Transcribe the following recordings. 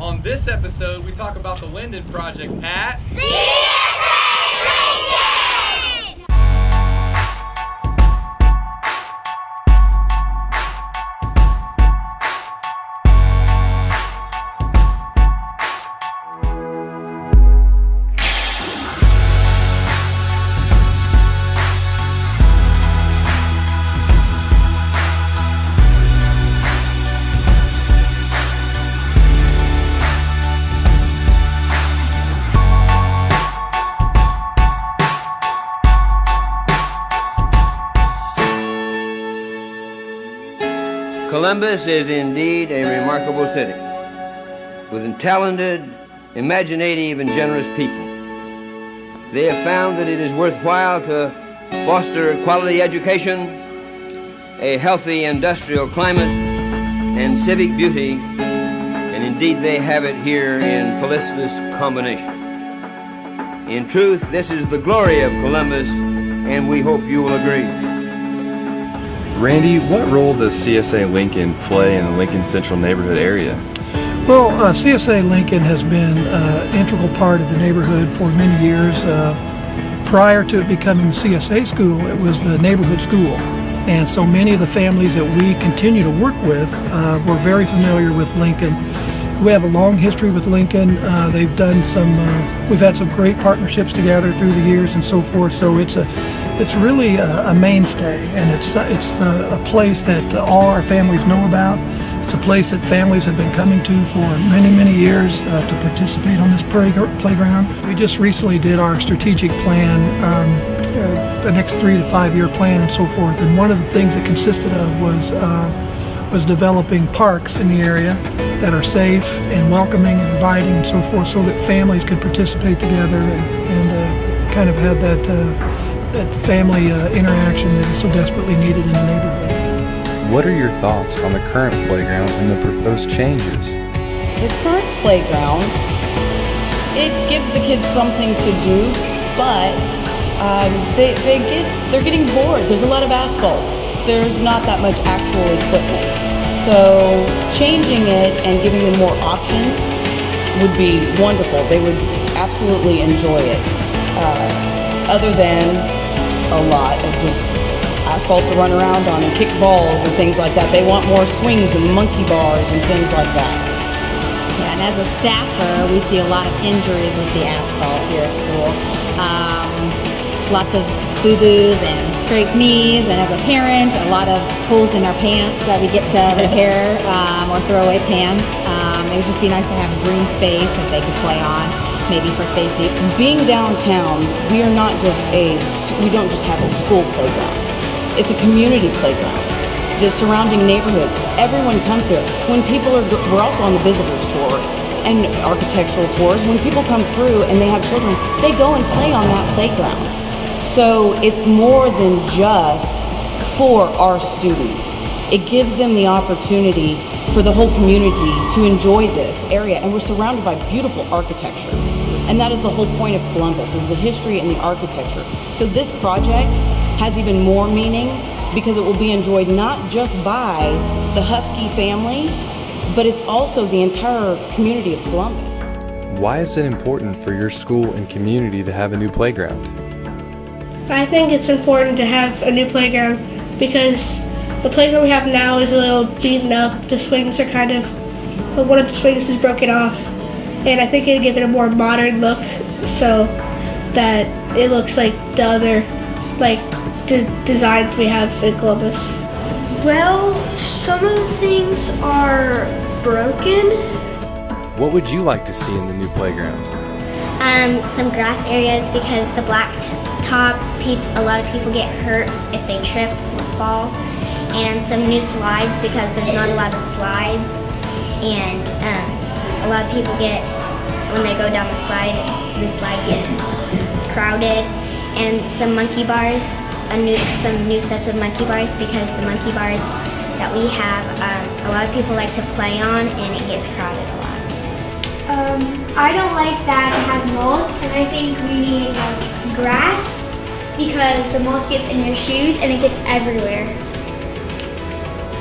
On this episode, we talk about the Linden project at CSA Linden! Columbus is indeed a remarkable city with talented, imaginative, and generous people. They have found that it is worthwhile to foster quality education, a healthy industrial climate, and civic beauty, and indeed they have it here in felicitous combination. In truth, this is the glory of Columbus, and we hope you will agree. Randy, what role does CSA Lincoln play in the Lincoln Central neighborhood area? Well, CSA Lincoln has been an integral part of the neighborhood for many years. Prior to it becoming the CSA school, it was the neighborhood school. And so many of the families that we continue to work with were very familiar with Lincoln. We have a long history with Lincoln. They've done we've had some great partnerships together through the years and so forth. So it's really a mainstay, and it's a place that all our families know about. It's a place that families have been coming to for many, many years to participate on this playground. We just recently did our strategic plan, the next 3 to 5 year plan and so forth, and one of the things it consisted of was developing parks in the area that are safe and welcoming and inviting and so forth, so that families can participate together and kind of have that family interaction that is so desperately needed in the neighborhood. What are your thoughts on the current playground and the proposed changes? The current playground, it gives the kids something to do, but they're getting bored. There's a lot of asphalt. There's not that much actual equipment. So changing it and giving them more options would be wonderful. They would absolutely enjoy it. Other than a lot of just asphalt to run around on and kick balls and things like that. They want more swings and monkey bars and things like that. Yeah, and as a staffer, we see a lot of injuries with the asphalt here at school. Lots of boo-boos and scraped knees, and as a parent, a lot of holes in our pants that we get to repair or throw away pants. It would just be nice to have a green space that they could play on, maybe for safety. Being downtown, we don't just have a school playground. It's a community playground. The surrounding neighborhoods, everyone comes here. We're also on the visitors tour and architectural tours. When people come through and they have children, they go and play on that playground. So it's more than just for our students. It gives them the opportunity for the whole community to enjoy this area, and we're surrounded by beautiful architecture. And that is the whole point of Columbus, is the history and the architecture. So this project has even more meaning because it will be enjoyed not just by the Husky family, but it's also the entire community of Columbus. Why is it important for your school and community to have a new playground? I think it's important to have a new playground because the playground we have now is a little beaten up. The swings are one of the swings is broken off, and I think it'll give it a more modern look so that it looks like the other designs we have in Columbus. Well, some of the things are broken. What would you like to see in the new playground? Some grass areas because the blacktop, a lot of people get hurt if they trip or fall. And some new slides because there's not a lot of slides. And a lot of people when they go down the slide gets crowded. And some monkey bars, some new sets of monkey bars because the monkey bars that we have, a lot of people like to play on and it gets crowded a lot. I don't like that it has mulch, and I think we need grass because the mulch gets in your shoes and it gets everywhere.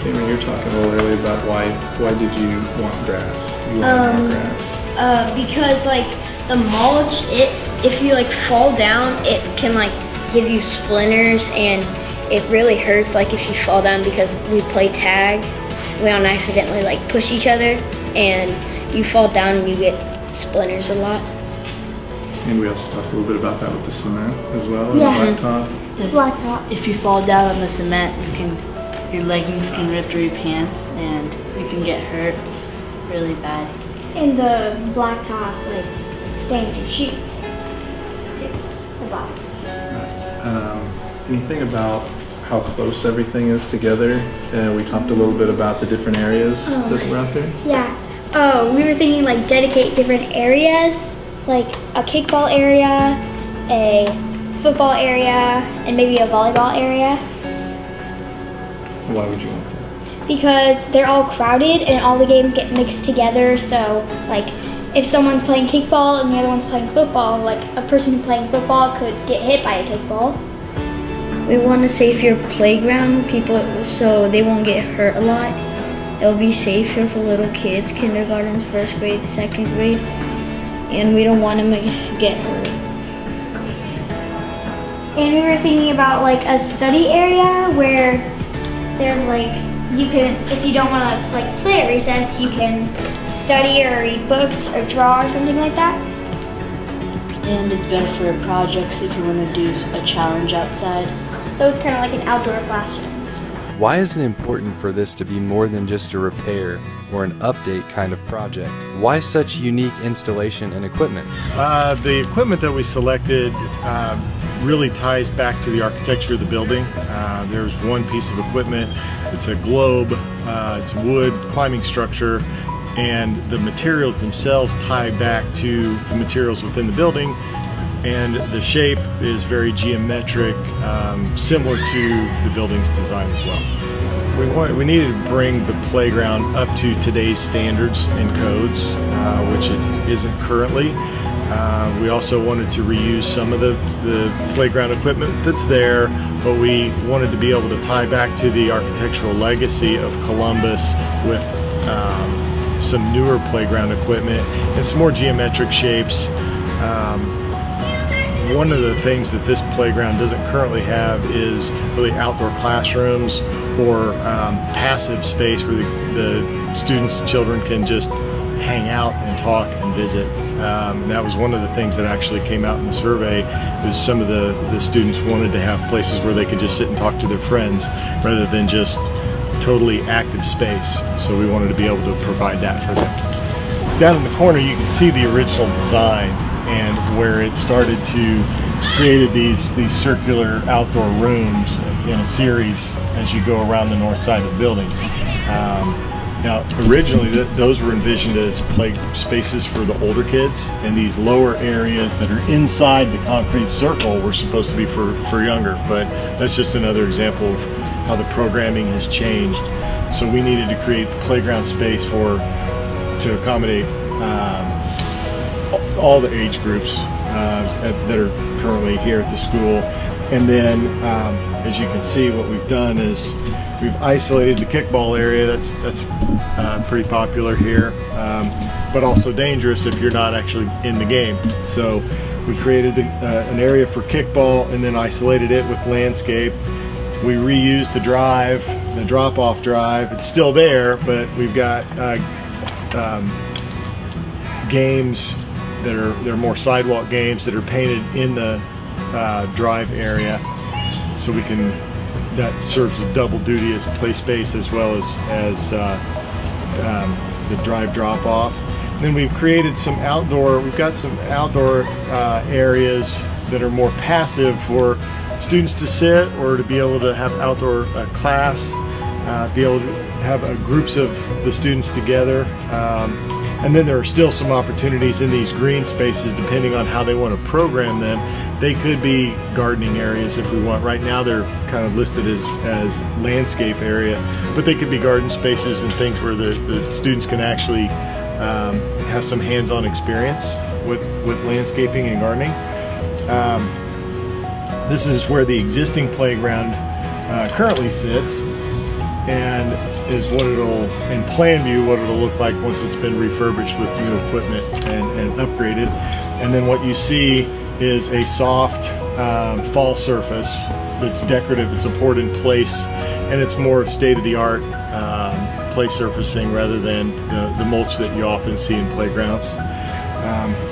Jamie, you were talking a little earlier about why did you want grass? You wanted more grass. Because like the mulch, if you like fall down, it can like give you splinters, and it really hurts like if you fall down, because we play tag. We don't accidentally like push each other, and you fall down and you get splinters a lot. And we also talked a little bit about that with the cement as well, and Yeah. the blacktop. Blacktop. If you fall down on the cement, your leggings can rip through your pants, and you can get hurt really bad. And the blacktop, like, stains your shoes. Too. The black. Anything about how close everything is together? We talked a little bit about the different areas that were out there. Yeah. Oh, we were thinking like dedicate different areas, like a kickball area, a football area, and maybe a volleyball area. Why would you want that? Because they're all crowded and all the games get mixed together. So like if someone's playing kickball and the other one's playing football, like a person playing football could get hit by a kickball. We want a safer playground, so they won't get hurt a lot. It'll be safer for little kids, kindergarten, first grade, second grade, and we don't want them to get hurt. And we were thinking about like a study area where there's like, you can, if you don't want to like play at recess, you can study or read books or draw or something like that. And it's better for projects if you want to do a challenge outside. So it's kind of like an outdoor classroom. Why is it important for this to be more than just a repair or an update kind of project? Why such unique installation and equipment? The equipment that we selected really ties back to the architecture of the building. There's one piece of equipment. It's a globe, it's a wood climbing structure, and the materials themselves tie back to the materials within the building. And the shape is very geometric, similar to the building's design as well. We needed to bring the playground up to today's standards and codes, which it isn't currently. We also wanted to reuse some of the playground equipment that's there, but we wanted to be able to tie back to the architectural legacy of Columbus with some newer playground equipment and some more geometric shapes. One of the things that this playground doesn't currently have is really outdoor classrooms or passive space where the students, children can just hang out and talk and visit. And that was one of the things that actually came out in the survey, was some of the students wanted to have places where they could just sit and talk to their friends rather than just totally active space. So we wanted to be able to provide that for them. Down in the corner you can see the original design and where it started it's created these circular outdoor rooms in a series as you go around the north side of the building. Now originally those were envisioned as play spaces for the older kids, and these lower areas that are inside the concrete circle were supposed to be for younger, but that's just another example of how the programming has changed. So we needed to create playground space to accommodate all the age groups that are currently here at the school. And then as you can see, what we've done is we've isolated the kickball area. That's pretty popular here, but also dangerous if you're not actually in the game. So we created an area for kickball and then isolated it with landscape. We reused the drive, the drop-off drive. It's still there, but we've got games they're more sidewalk games that are painted in the drive area, so that serves as double duty as play space as well as the drive drop off. Then we've created some outdoor areas that are more passive for students to sit or to be able to have outdoor class, be able to have groups of the students together. And then there are still some opportunities in these green spaces depending on how they want to program them. They could be gardening areas if we want. Right now they're kind of listed as landscape area, but they could be garden spaces and things where the students can actually have some hands-on experience with landscaping and gardening. This is where the existing playground currently sits. and is what it'll, in plan view, what it'll look like once it's been refurbished with new equipment and upgraded. And then what you see is a soft fall surface that's decorative, it's a poured in place, and it's more state-of-the-art play surfacing rather than the mulch that you often see in playgrounds.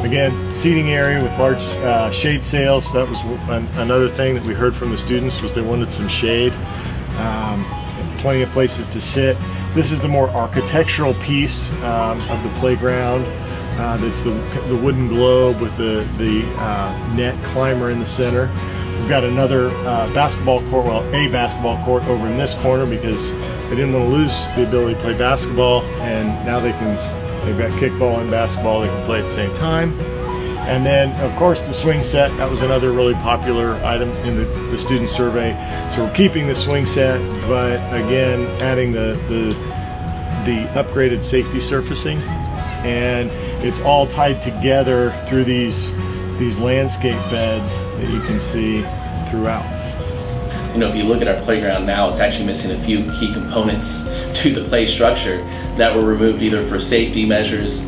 Again, seating area with large shade sails. That was another thing that we heard from the students, was they wanted some shade. Plenty of places to sit. This is the more architectural piece of the playground. That's the wooden globe with the net climber in the center. We've got another basketball court, well, a basketball court over in this corner because they didn't want to lose the ability to play basketball, and now they've got kickball and basketball they can play at the same time. And then, of course, the swing set. That was another really popular item in the student survey. So we're keeping the swing set, but again, adding the upgraded safety surfacing. And it's all tied together through these landscape beds that you can see throughout. You know, if you look at our playground now, it's actually missing a few key components to the play structure that were removed either for safety measures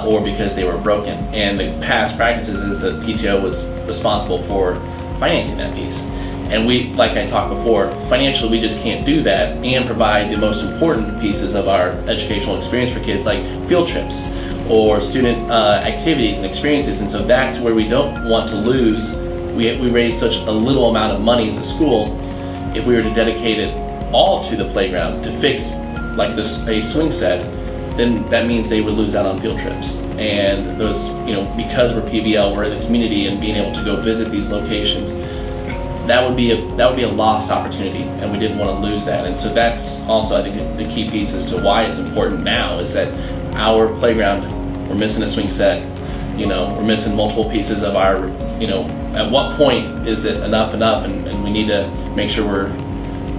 or because they were broken. And the past practices is that PTO was responsible for financing that piece. And we, like I talked before, financially we just can't do that and provide the most important pieces of our educational experience for kids, like field trips or student activities and experiences. And so that's where we don't want to lose. We raise such a little amount of money as a school. If we were to dedicate it all to the playground to fix like a swing set, then that means they would lose out on field trips. And those, you know, because we're PBL, we're in the community and being able to go visit these locations, that would be a lost opportunity, and we didn't want to lose that. And so that's also, I think, the key piece as to why it's important now is that our playground, we're missing a swing set, you know, we're missing multiple pieces of our, you know, at what point is it enough, and we need to make sure we're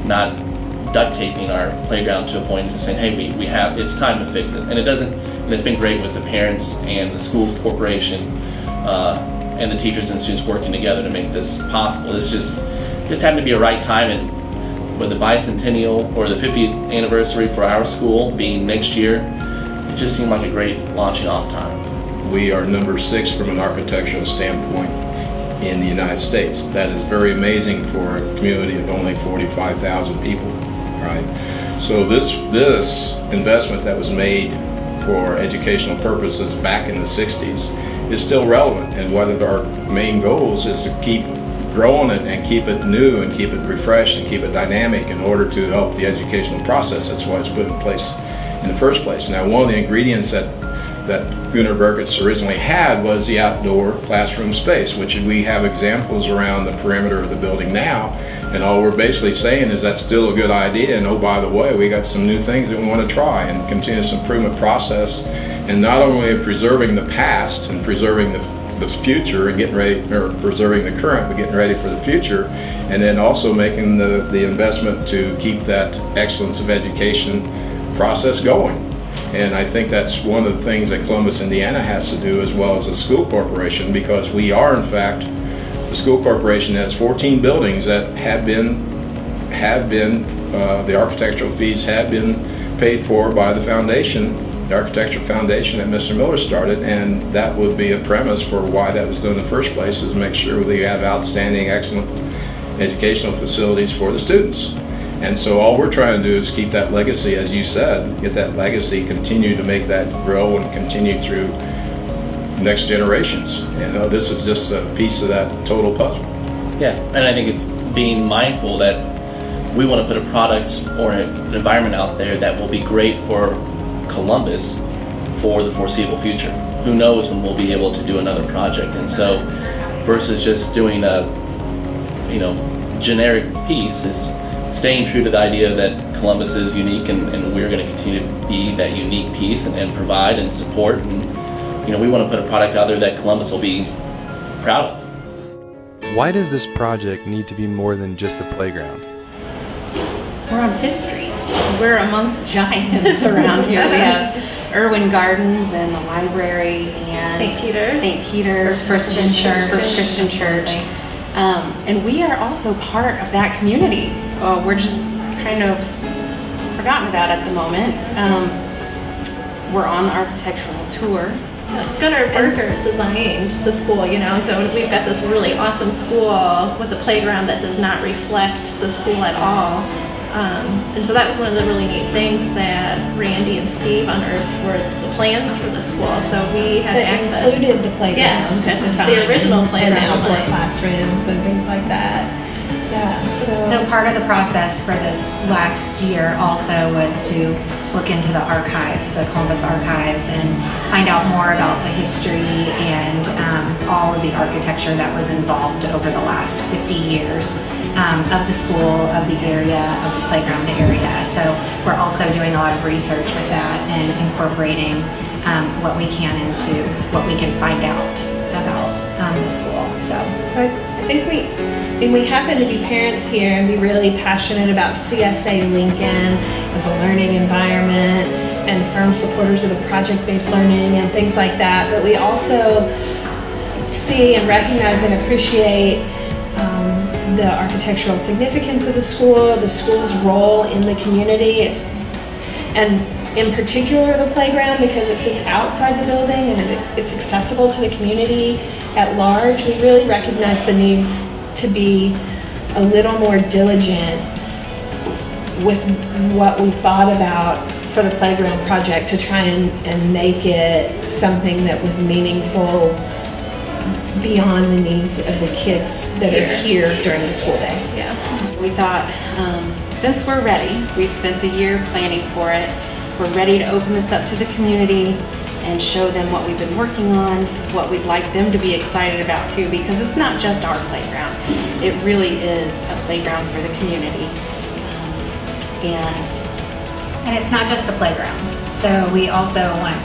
not duct taping our playground to a point of saying, hey, we have, it's time to fix it. And it doesn't, and it's been great with the parents and the school corporation and the teachers and students working together to make this possible. It's just happened to be a right time, and with the bicentennial or the 50th anniversary for our school being next year, it just seemed like a great launching off time. We are number 6 from an architectural standpoint in the United States. That is very amazing for a community of only 45,000 people, right? So this investment that was made for educational purposes back in the 60s is still relevant, and one of our main goals is to keep growing it and keep it new and keep it refreshed and keep it dynamic in order to help the educational process. That's why it's put in place in the first place. Now, one of the ingredients that Gunnar Burkitz originally had was the outdoor classroom space, which we have examples around the perimeter of the building now, and all we're basically saying is that's still a good idea, and oh, by the way, we got some new things that we want to try, and continuous improvement process, and not only preserving the past and preserving the future and getting ready, or preserving the current, but getting ready for the future, and then also making the investment to keep that excellence of education process going. And I think that's one of the things that Columbus, Indiana has to do, as well as the school corporation, because we are, in fact, the school corporation has 14 buildings that have been the architectural fees have been paid for by the foundation, the architectural foundation that Mr. Miller started, and that would be a premise for why that was done in the first place, is make sure we have outstanding, excellent educational facilities for the students. And so all we're trying to do is keep that legacy, as you said, get that legacy, continue to make that grow and continue through next generations. And this is just a piece of that total puzzle. Yeah, and I think it's being mindful that we want to put a product or an environment out there that will be great for Columbus for the foreseeable future. Who knows when we'll be able to do another project? And so versus just doing a, you know, generic piece, is staying true to the idea that Columbus is unique, and we're going to continue to be that unique piece and provide and support, and you know, we want to put a product out there that Columbus will be proud of. Why does this project need to be more than just a playground? We're on 5th Street. We're amongst giants around here. We have Irwin Gardens and the library and St. Peter's, First Christian Church. And we are also part of that community. We're just kind of forgotten about at the moment. We're on the architectural tour. Gunnar Berger designed the school, you know, so we've got this really awesome school with a playground that does not reflect the school at all. And so that was one of the really neat things that Randy and Steve unearthed were the plans for the school. So we had access. Included the playground at the time. The original plan and outdoor outlines. classrooms and things like that. Yeah. So part of the process for this last year also was to look into the archives, the Columbus archives, and find out more about the history and all of the architecture that was involved over the last 50 years of the school, of the area, of the playground area. So we're also doing a lot of research with that and incorporating what we can into what we can find out about the school. So I think we happen to be parents here and be really passionate about CSA Lincoln as a learning environment and firm supporters of the project-based learning and things like that. But we also see and recognize and appreciate the architectural significance of the school's role in the community. And in particular the playground, because it sits outside the building and it's accessible to the community at large. We really recognize the needs to be a little more diligent with what we thought about for the playground project to try and make it something that was meaningful beyond the needs of the kids that are here during the school day. Yeah. We thought, since we're ready, we've spent the year planning for it, we're ready to open this up to the community and show them what we've been working on, what we'd like them to be excited about too, because it's not just our playground. It really is a playground for the community. And it's not just a playground. So we also want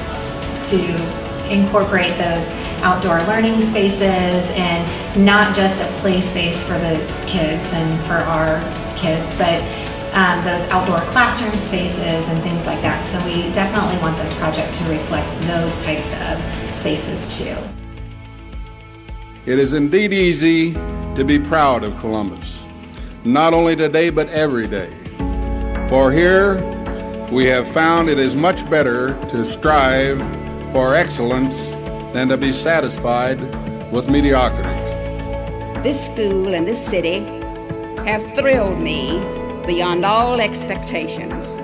to incorporate those outdoor learning spaces and not just a play space for the kids and for our kids, but those outdoor classroom spaces and things like that. So we definitely want this project to reflect those types of spaces too. It is indeed easy to be proud of Columbus, not only today but every day. For here we have found it is much better to strive for excellence than to be satisfied with mediocrity. This school and this city have thrilled me beyond all expectations.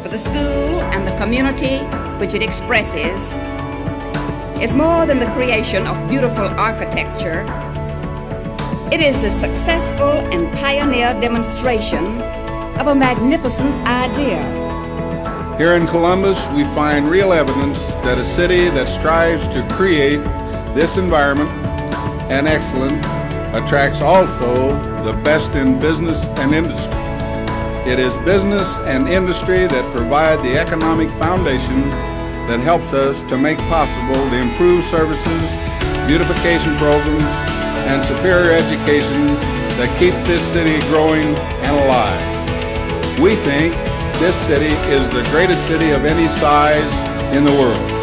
For the school and the community which it expresses is more than the creation of beautiful architecture. It is a successful and pioneer demonstration of a magnificent idea. Here in Columbus, we find real evidence that a city that strives to create this environment and excellence attracts also the best in business and industry. It is business and industry that provide the economic foundation that helps us to make possible the improved services, beautification programs, and superior education that keep this city growing and alive. We think this city is the greatest city of any size in the world.